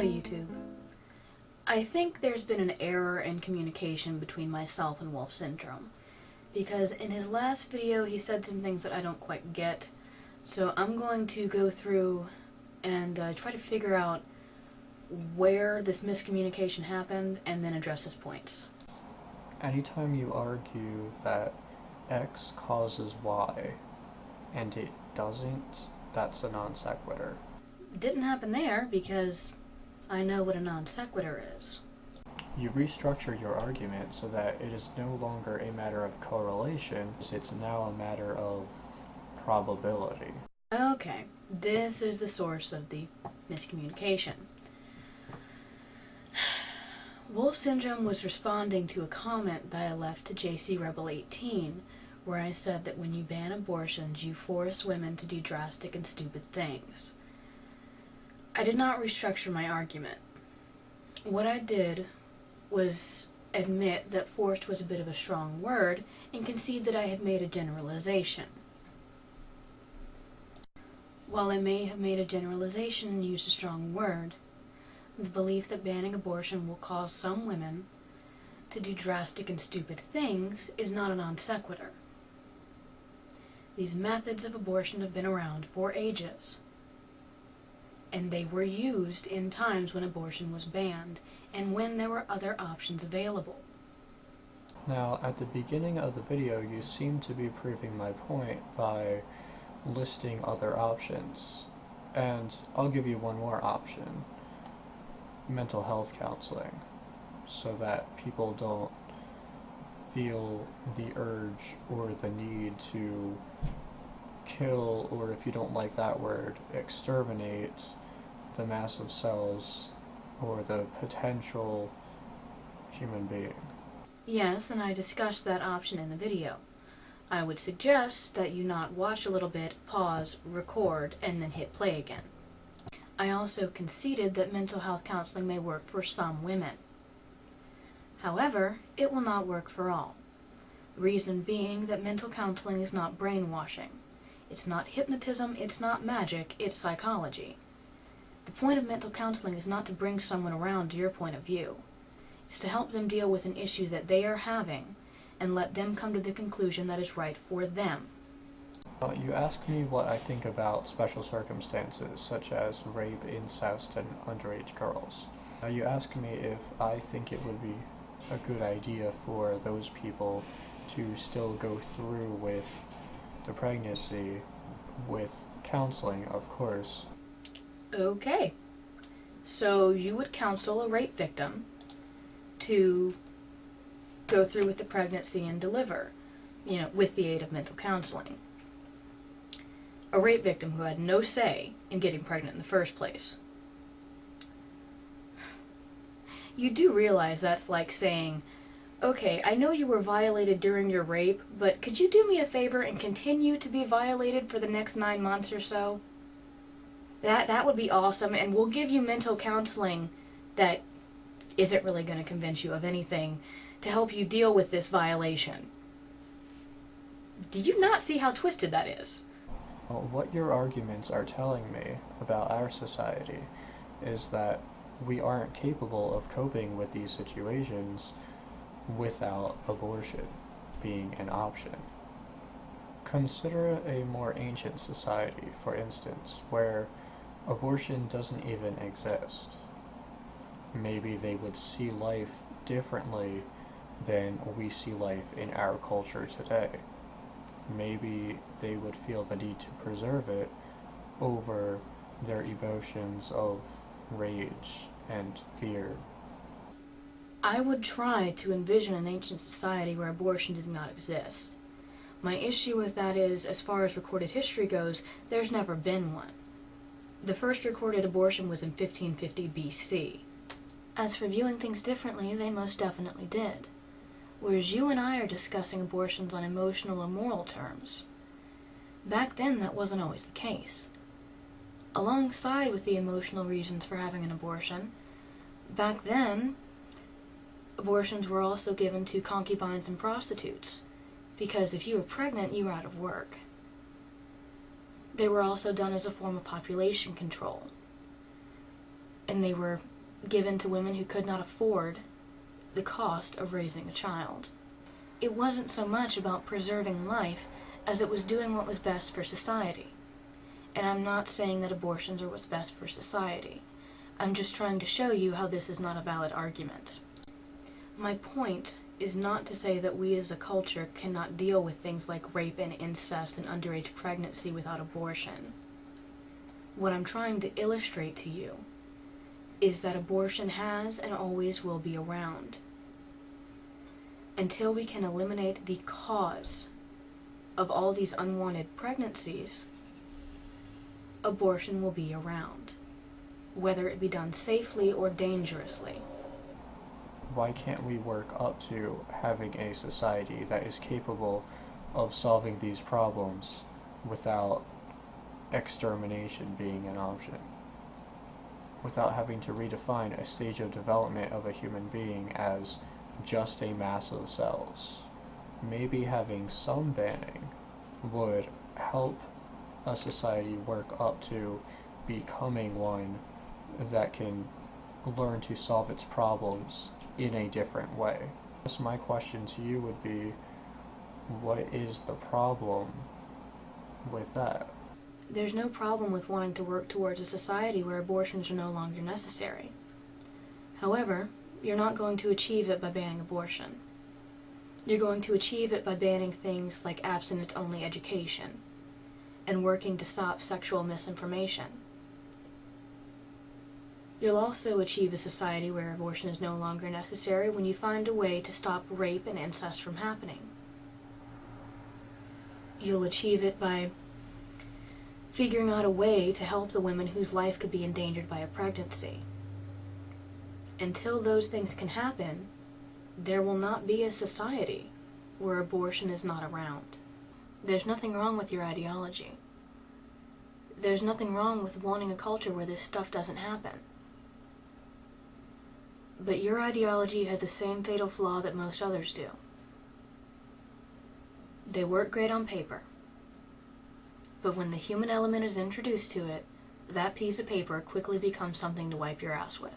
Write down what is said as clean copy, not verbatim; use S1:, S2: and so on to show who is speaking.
S1: Hello YouTube. I think there's been an error in communication between myself and WolfSyndrome, because in his last video he said some things that I don't quite get, so I'm going to go through and try to figure out where this miscommunication happened and then address his points.
S2: Anytime you argue that X causes Y and it doesn't, that's a non sequitur.
S1: Didn't happen there because I know what a non sequitur is.
S2: You restructure your argument so that it is no longer a matter of correlation, it's now a matter of probability.
S1: Okay, this is the source of the miscommunication. WolfSyndrome was responding to a comment that I left to JC Rebel 18, where I said that when you ban abortions, you force women to do drastic and stupid things. I did not restructure my argument. What I did was admit that forced was a bit of a strong word and concede that I had made a generalization. While I may have made a generalization and used a strong word, the belief that banning abortion will cause some women to do drastic and stupid things is not a non sequitur. These methods of abortion have been around for ages, and they were used in times when abortion was banned and when there were other options available.
S2: Now, at the beginning of the video, you seem to be proving my point by listing other options, and I'll give you one more option: mental health counseling, so that people don't feel the urge or the need to kill, or if you don't like that word, exterminate the massive cells or the potential human being.
S1: Yes, and I discussed that option in the video. I would suggest that you not watch a little bit, pause, record, and then hit play again. I also conceded that mental health counseling may work for some women. However, it will not work for all. The reason being that mental counseling is not brainwashing. It's not hypnotism, it's not magic, it's psychology. The point of mental counseling is not to bring someone around to your point of view. It's to help them deal with an issue that they are having and let them come to the conclusion that is right for them.
S2: You ask me what I think about special circumstances such as rape, incest, and underage girls. You ask me if I think it would be a good idea for those people to still go through with the pregnancy with counseling, of course.
S1: Okay, so you would counsel a rape victim to go through with the pregnancy and deliver, with the aid of mental counseling. A rape victim who had no say in getting pregnant in the first place. You do realize that's like saying, okay, I know you were violated during your rape, but could you do me a favor and continue to be violated for the next 9 months or so? That would be awesome, and we'll give you mental counseling that isn't really going to convince you of anything to help you deal with this violation. Do you not see how twisted that is?
S2: What your arguments are telling me about our society is that we aren't capable of coping with these situations without abortion being an option. Consider a more ancient society, for instance, where abortion doesn't even exist. Maybe they would see life differently than we see life in our culture today. Maybe they would feel the need to preserve it over their emotions of rage and fear.
S1: I would try to envision an ancient society where abortion did not exist. My issue with that is, as far as recorded history goes, there's never been one. The first recorded abortion was in 1550 BC. As for viewing things differently, they most definitely did. Whereas you and I are discussing abortions on emotional or moral terms. Back then, that wasn't always the case. Alongside with the emotional reasons for having an abortion, back then, abortions were also given to concubines and prostitutes, because if you were pregnant, you were out of work. They were also done as a form of population control. and they were given to women who could not afford the cost of raising a child. It wasn't so much about preserving life as it was doing what was best for society. And I'm not saying that abortions are what's best for society. I'm just trying to show you how this is not a valid argument. My point is not to say that we as a culture cannot deal with things like rape and incest and underage pregnancy without abortion. What I'm trying to illustrate to you is that abortion has and always will be around. Until we can eliminate the cause of all these unwanted pregnancies, abortion will be around, whether it be done safely or dangerously.
S2: Why can't we work up to having a society that is capable of solving these problems without extermination being an option? Without having to redefine a stage of development of a human being as just a mass of cells. Maybe having some banning would help a society work up to becoming one that can learn to solve its problems in a different way. So my question to you would be, what is the problem with that?
S1: There's no problem with wanting to work towards a society where abortions are no longer necessary. However, you're not going to achieve it by banning abortion. You're going to achieve it by banning things like abstinence-only education and working to stop sexual misinformation. You'll also achieve a society where abortion is no longer necessary when you find a way to stop rape and incest from happening. You'll achieve it by figuring out a way to help the women whose life could be endangered by a pregnancy. Until those things can happen, there will not be a society where abortion is not around. There's nothing wrong with your ideology. There's nothing wrong with wanting a culture where this stuff doesn't happen. But your ideology has the same fatal flaw that most others do. They work great on paper. But when the human element is introduced to it, that piece of paper quickly becomes something to wipe your ass with.